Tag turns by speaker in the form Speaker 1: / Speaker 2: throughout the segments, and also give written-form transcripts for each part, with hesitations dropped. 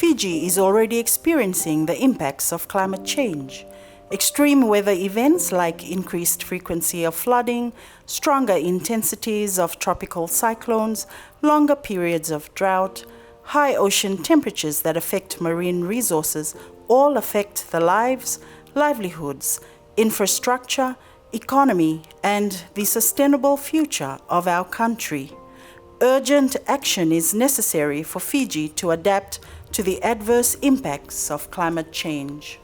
Speaker 1: Fiji is already experiencing the impacts of climate change. Extreme weather events like increased frequency of flooding, stronger intensities of tropical cyclones, longer periods of drought, high ocean temperatures that affect marine resources all affect the lives, livelihoods, infrastructure, economy, and the sustainable future of our country. Urgent action is necessary for Fiji to adapt to the adverse impacts of climate change.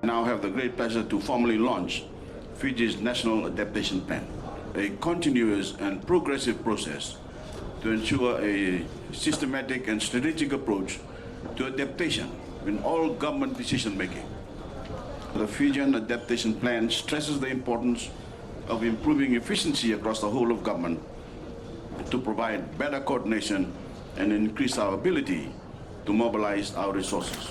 Speaker 2: I now have the great pleasure to formally launch Fiji's National Adaptation Plan, a continuous and progressive process to ensure a systematic and strategic approach to adaptation in all government decision-making. The Fijian Adaptation Plan stresses the importance of improving efficiency across the whole of government to provide better coordination and increase our ability to mobilize our resources.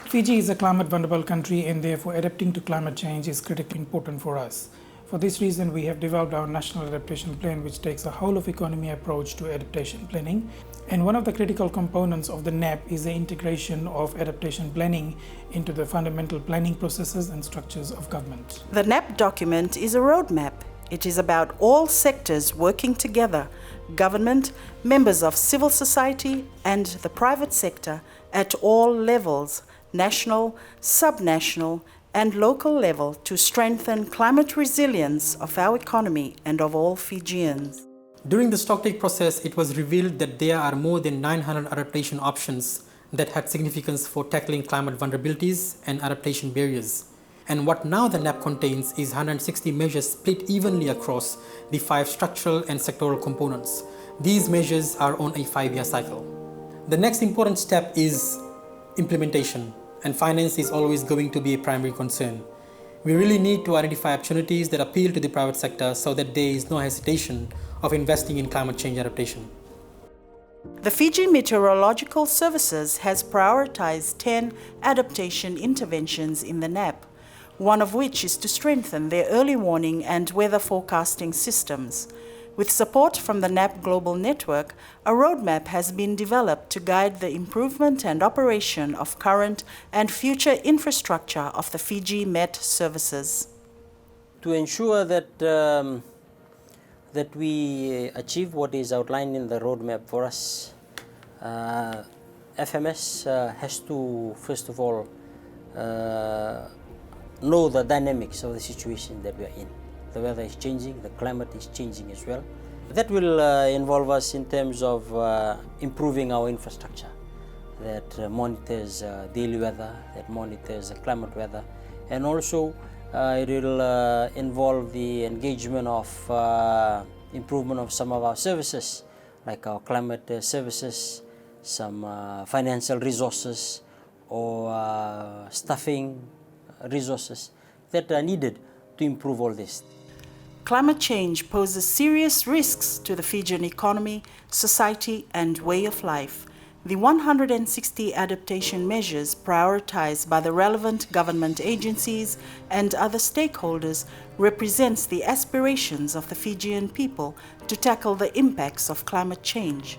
Speaker 3: Fiji is a climate vulnerable country, and therefore adapting to climate change is critically important for us. For this reason, we have developed our National Adaptation Plan, which takes a whole of economy approach to adaptation planning. And one of the critical components of the NAP is the integration of adaptation planning into the fundamental planning processes and structures of government.
Speaker 1: The NAP document is a roadmap. It is about all sectors working together: government, members of civil society, and the private sector at all levels, national, subnational, and local level, to strengthen climate resilience of our economy and of all Fijians.
Speaker 4: During the stocktake process, it was revealed that there are more than 900 adaptation options that had significance for tackling climate vulnerabilities and adaptation barriers. And what now the NAP contains is 160 measures split evenly across the 5 structural and sectoral components. These measures are on a 5-year cycle. The next important step is implementation, and finance is always going to be a primary concern. We really need to identify opportunities that appeal to the private sector so that there is no hesitation of investing in climate change adaptation.
Speaker 1: The Fiji Meteorological Services has prioritized 10 adaptation interventions in the NAP, one of which is to strengthen their early warning and weather forecasting systems. With support from the NAP Global Network, a roadmap has been developed to guide the improvement and operation of current and future infrastructure of the Fiji Met services.
Speaker 5: To ensure that that we achieve what is outlined in the roadmap for us, FMS has to, first of all, know the dynamics of the situation that we are in. The weather is changing, the climate is changing as well. That will involve us in terms of improving our infrastructure that monitors daily weather, that monitors climate weather, and also it will involve the engagement of improvement of some of our services, like our climate services, some financial resources or staffing resources that are needed to improve all this.
Speaker 1: Climate change poses serious risks to the Fijian economy, society, and way of life. The 160 adaptation measures prioritized by the relevant government agencies and other stakeholders represents the aspirations of the Fijian people to tackle the impacts of climate change.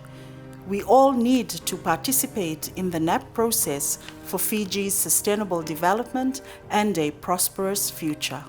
Speaker 1: We all need to participate in the NAP process for Fiji's sustainable development and a prosperous future.